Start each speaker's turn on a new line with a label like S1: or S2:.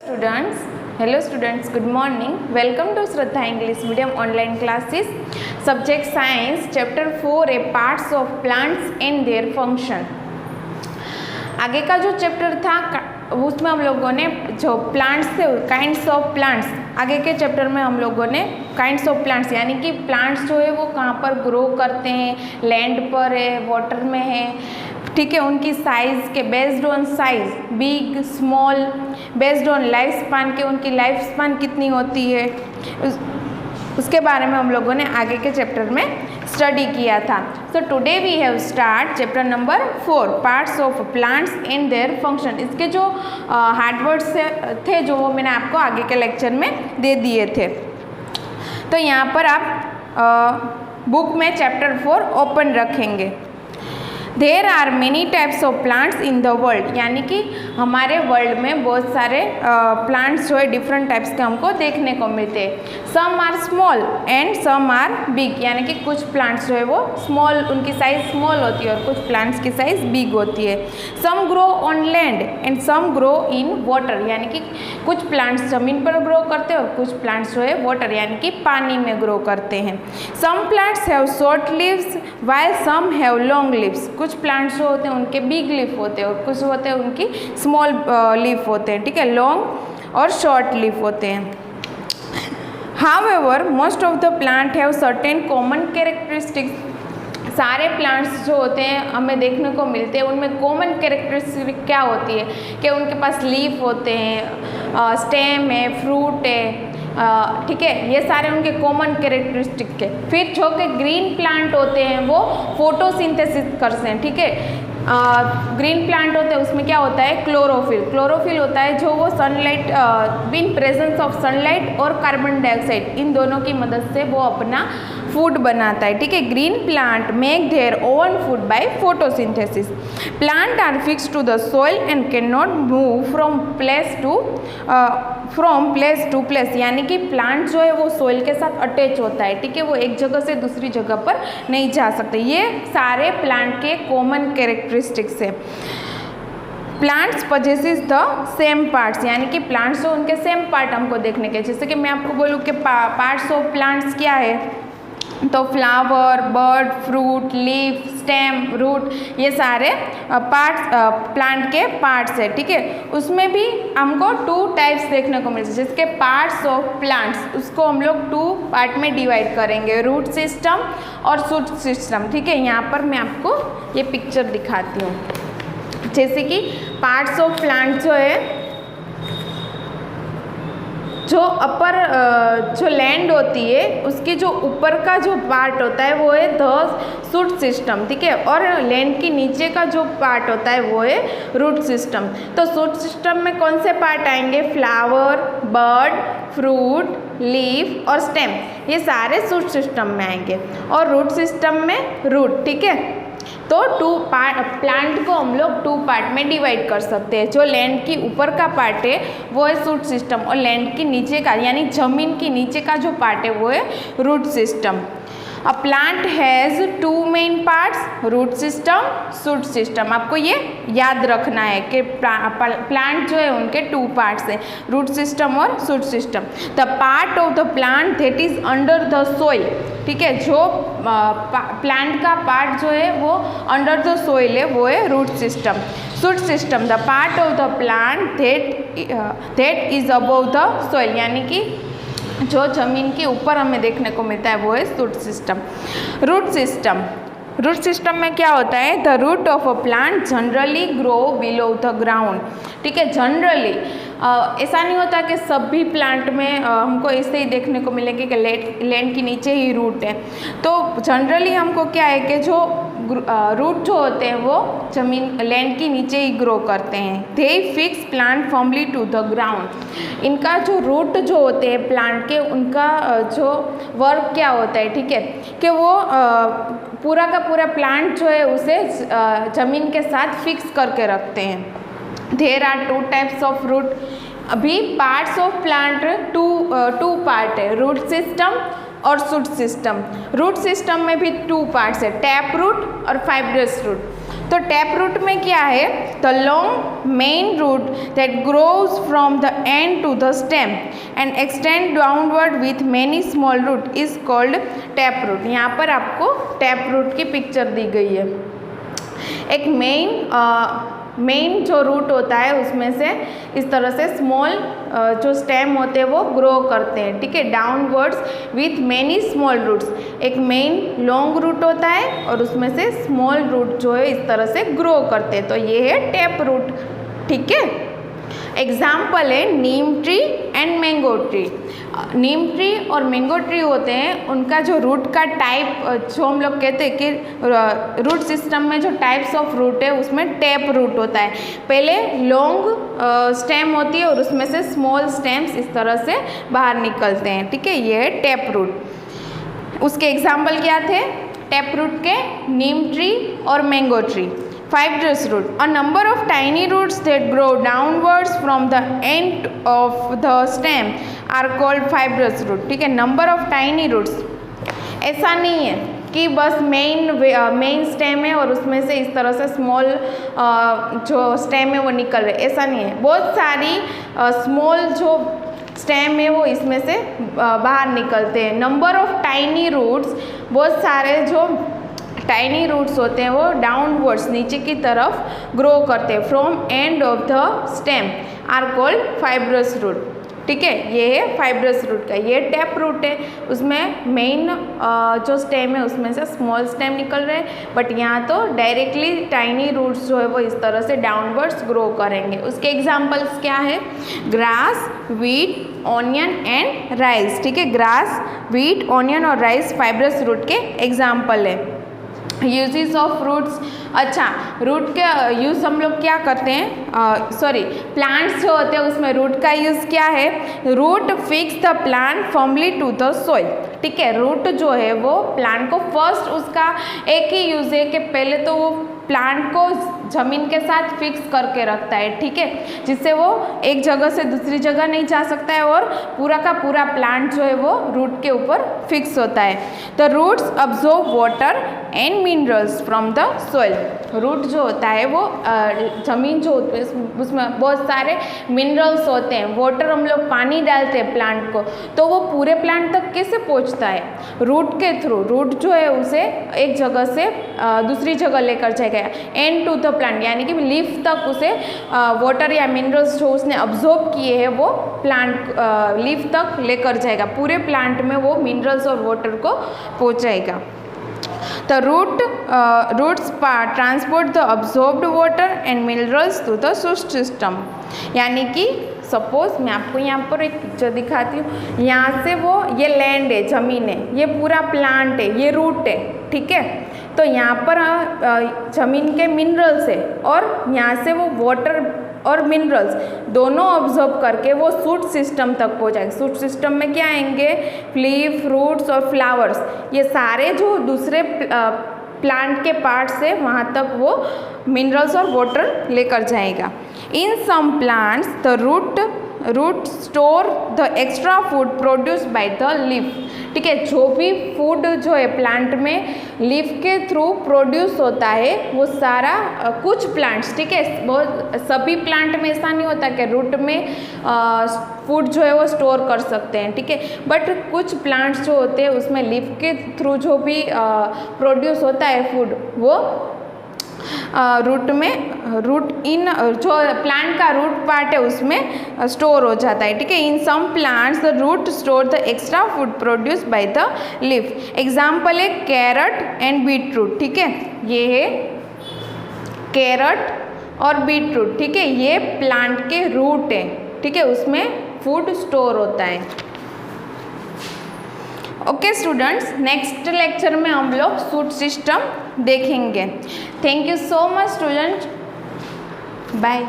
S1: Students, hello students, good morning. Welcome to Shraddha English Medium online classes. Subject Science, Chapter 4 A Parts of Plants and Their Function. आगे का जो chapter था उसमें हम लोगों ने जो प्लांट्स थे काइंड्स ऑफ प्लांट्स, आगे के चैप्टर में हम लोगों ने काइंड्स ऑफ प्लांट्स यानी कि प्लांट्स जो है वो कहाँ पर ग्रो करते हैं, लैंड पर है, वाटर में है, ठीक है, उनकी साइज़ के based on size big small, based on life span के उनकी लाइफ स्पान कितनी होती है, उसके बारे में हम लोगों ने आगे के चैप्टर में स्टडी किया था. So today we have start chapter number 4 parts of plants and their function. इसके जो हार्ड वर्ड्स थे जो वो मैंने आपको आगे के लेक्चर में दे दिए थे. तो यहाँ पर आप बुक में चैप्टर 4 ओपन रखेंगे. There are many types of plants in the world, यानी कि हमारे वर्ल्ड में बहुत सारे प्लांट्स जो है डिफरेंट टाइप्स के हमको देखने को मिलते हैं. Some are small and some are big, यानी कि कुछ प्लांट्स जो है वो स्मॉल, उनकी साइज़ स्मॉल होती है और कुछ प्लांट्स की साइज़ बिग होती है. Some grow on land and some grow in water, यानी कि कुछ प्लांट्स ज़मीन पर ग्रो करते हैं और कुछ प्लांट्स जो है वाटर यानी कि पानी में ग्रो करते हैं. Some plants have short leaves while some have long leaves, कुछ प्लांट्स जो होते हैं उनके बिग लीफ होते हैं और कुछ होते हैं उनकी स्मॉल लीफ होते हैं, ठीक है, लॉन्ग और शॉर्ट लीफ होते हैं. However, most of the plant have certain common characteristics. सारे प्लांट्स जो होते हैं हमें देखने को मिलते हैं उनमें कॉमन कैरेक्टरिस्टिक क्या होती है कि उनके पास लीफ होते हैं, स्टेम है, फ्रूट है, ठीक है, ये सारे उनके कॉमन कैरेक्टरिस्टिक है. फिर जो कि ग्रीन प्लांट होते हैं वो फोटोसिंथेसिस करते हैं, ठीक है. ग्रीन प्लांट होते हैं उसमें क्या होता है क्लोरोफिल, क्लोरोफिल होता है जो वो sunlight in presence of sunlight और कार्बन डाइऑक्साइड इन दोनों की मदद से वो अपना फूड बनाता है, ठीक है. Green plant make their own food by photosynthesis. Plant are fixed to the soil and can not move from place to place, यानी कि प्लांट जो है वो सॉइल के साथ अटैच होता है, ठीक है, वो एक जगह से दूसरी जगह पर नहीं जा सकते. ये सारे प्लांट के कॉमन कैरेक्टरिस्टिक्स है. Plants possesses the same parts, यानी कि प्लांट्स जो उनके सेम पार्ट हमको देखने के, जैसे कि मैं आपको बोलूँ कि पार्ट्स ऑफ प्लांट्स क्या है, तो flower, bird, fruit, leaf, stem, root, ये सारे पार्ट्स प्लांट के पार्ट्स है, ठीक है. उसमें भी हमको 2 टाइप्स देखने को मिलते हैं, जिसके पार्ट्स ऑफ प्लांट्स उसको हम लोग 2 पार्ट में डिवाइड करेंगे, रूट सिस्टम और शूट सिस्टम, ठीक है. यहाँ पर मैं आपको ये पिक्चर दिखाती हूँ. जैसे कि पार्ट्स ऑफ प्लांट जो है, जो अपर जो लैंड होती है उसकी जो ऊपर का जो पार्ट होता है वो है द शूट सिस्टम, ठीक है, और लैंड की नीचे का जो पार्ट होता है वो है रूट सिस्टम. तो शूट सिस्टम में कौन से पार्ट आएंगे, फ्लावर, बर्ड, फ्रूट, लीफ और स्टेम, ये सारे शूट सिस्टम में आएंगे. और रूट सिस्टम में रूट, ठीक है. तो 2 पार्ट प्लांट को हम लोग 2 पार्ट में डिवाइड कर सकते हैं. जो लैंड की ऊपर का पार्ट है वो है शूट सिस्टम और लैंड के नीचे का यानी जमीन के नीचे का जो पार्ट है वो है root system. A plant has 2 main parts, root system, shoot system. आपको ये याद रखना है कि प्लांट जो है उनके 2 पार्ट्स हैं, रूट सिस्टम और shoot system. The part of the plant that is under the soil, ठीक है, जो प्लांट का पार्ट जो है वो अंडर द सोइल है वो है root system. Shoot system the part of the plant that is above the soil, यानी कि जो जमीन के ऊपर हमें देखने को मिलता है वो है shoot system. Root system, root system में क्या होता है, the root of a plant generally grow below the ground, ठीक है. जनरली ऐसा नहीं होता कि सभी प्लांट में हमको ऐसे ही देखने को मिलेंगे कि लैंड के नीचे ही रूट है. तो जनरली हमको क्या है कि जो रूट जो होते हैं वो जमीन लैंड के नीचे ही ग्रो करते हैं. They fix plant firmly to the ground. इनका जो रूट जो होते हैं प्लांट के, उनका जो वर्क क्या होता है, ठीक है, कि वो पूरा का पूरा प्लांट जो है उसे ज़मीन के साथ फिक्स करके रखते हैं. There are 2 types of root. अभी पार्ट्स ऑफ प्लांट 2 पार्ट है, रूट सिस्टम और शूट सिस्टम. रूट सिस्टम में भी 2 पार्ट्स है, टैप रूट और फाइब्रस रूट. तो टैप रूट में क्या है, the long main root that grows from the end to the stem and extend downward with many small root is called tap root. यहाँ पर आपको टैप रूट की picture दी गई है। एक मेन जो रूट होता है उसमें से इस तरह से स्मॉल जो स्टेम होते हैं वो ग्रो करते हैं, ठीक है, downwards with many small roots. एक मेन लॉन्ग रूट होता है और उसमें से स्मॉल रूट जो है इस तरह से ग्रो करते हैं, तो ये है टैप रूट, ठीक है। एग्जाम्पल है neem tree and mango tree. Neem tree और मैंगो ट्री होते हैं, उनका जो रूट का टाइप जो हम लोग कहते हैं कि रूट सिस्टम में जो टाइप्स ऑफ रूट है उसमें टैप रूट होता है। पहले लॉन्ग स्टेम होती है और उसमें से स्मॉल स्टेम्स इस तरह से बाहर निकलते हैं, ठीक है, ये है टैप रूट। उसके एग्जाम्पल क्या थे टैप रूट के, नीम ट्री और mango tree. Fibrous root, a number of tiny roots that grow downwards from the end of the stem are called fibrous root, ठीक है। नंबर ऑफ टाइनी रूट्स, ऐसा नहीं है कि बस मेन स्टेम है और उसमें से इस तरह से स्मॉल जो स्टेम है वो निकल रहे, ऐसा नहीं है। बहुत सारी स्मॉल जो स्टेम है वो इसमें से बाहर निकलते हैं। नंबर ऑफ टाइनी रूट्स, बहुत सारे जो टाइनी रूट्स होते हैं वो डाउनवर्ड्स नीचे की तरफ ग्रो करते हैं from end of the stem are called fibrous root, ठीक है। ये है फाइब्रस रूट का, ये टैप रूट है, उसमें मेन जो स्टेम है उसमें से स्मॉल स्टेम निकल रहे हैं, बट यहाँ तो डायरेक्टली टाइनी रूट्स जो है वो इस तरह से डाउनवर्ड्स ग्रो करेंगे। उसके एग्जाम्पल्स क्या है, grass, wheat, onion and rice, ठीक है। ग्रास, वीट, ऑनियन और राइस फाइब्रस रूट के एग्जाम्पल है। यूजेस ऑफ रूट्स, अच्छा रूट के यूज़ हम लोग क्या करते हैं, सॉरी प्लांट्स जो होते हैं उसमें रूट का यूज़ क्या है, root fix the plant firmly to the soil, ठीक है। रूट जो है वो प्लांट को फर्स्ट उसका एक ही यूज़ है कि पहले तो वो प्लांट को ज़मीन के साथ फिक्स करके रखता है, ठीक है, जिससे वो एक जगह से दूसरी जगह नहीं जा सकता है और पूरा का पूरा प्लांट जो है वो रूट के ऊपर फिक्स होता है। The roots absorb water and minerals from the soil. Root जो होता है वो ज़मीन जो होती है उसमें बहुत सारे मिनरल्स होते हैं। वाटर हम लोग पानी डालते हैं प्लांट को, तो वो पूरे प्लांट तक कैसे पहुंचता है, रूट के थ्रू। रूट जो है उसे एक जगह से दूसरी जगह लेकर जाएगा, एंड टू द प्लांट, यानी कि लीफ तक उसे वाटर या मिनरल्स जो उसने अब्जॉर्ब किए हैं वो प्लांट लीफ तक लेकर जाएगा, पूरे प्लांट में वो मिनरल्स और वाटर को पहुंचाएगा। The roots transport the absorbed water and minerals to the root system, यानी कि सपोज मैं आपको यहाँ पर एक पिक्चर दिखाती हूँ। यहाँ से वो ये लैंड है, ज़मीन है, ये पूरा प्लांट है, ये रूट है, ठीक है। तो यहाँ पर ज़मीन के मिनरल्स है और यहाँ से वो वाटर और मिनरल्स दोनों ऑब्जर्व करके वो सूट सिस्टम तक पहुँचाएंगे। सूट सिस्टम में क्या आएंगे, लीफ, फ्रूट्स और फ्लावर्स, ये सारे जो दूसरे प्लांट के पार्ट से वहाँ तक वो मिनरल्स और वाटर लेकर जाएगा। In some plants the root store the extra food produce by the leaf, ठीक है। जो भी फूड जो है प्लांट में लीफ के थ्रू प्रोड्यूस होता है वो सारा कुछ प्लांट्स, ठीक है, बहुत सभी प्लांट में ऐसा नहीं होता कि रूट में फूड जो है वो स्टोर कर सकते हैं, ठीक है, बट कुछ प्लांट्स जो होते हैं उसमें लीफ के थ्रू जो भी प्रोड्यूस होता है फूड वो रूट में जो प्लांट का रूट पार्ट है उसमें स्टोर हो जाता है, ठीक है। In some plants the root store the extra food produce by the leaf. Example है कैरट एंड बीटरूट, ठीक है, ये है कैरट और बीटरूट, ठीक है, ये प्लांट के रूट है, ठीक है, उसमें फूड स्टोर होता है। ओके स्टूडेंट्स, नेक्स्ट लेक्चर में हम लोग सूट सिस्टम देखेंगे। Thank you so much student, bye.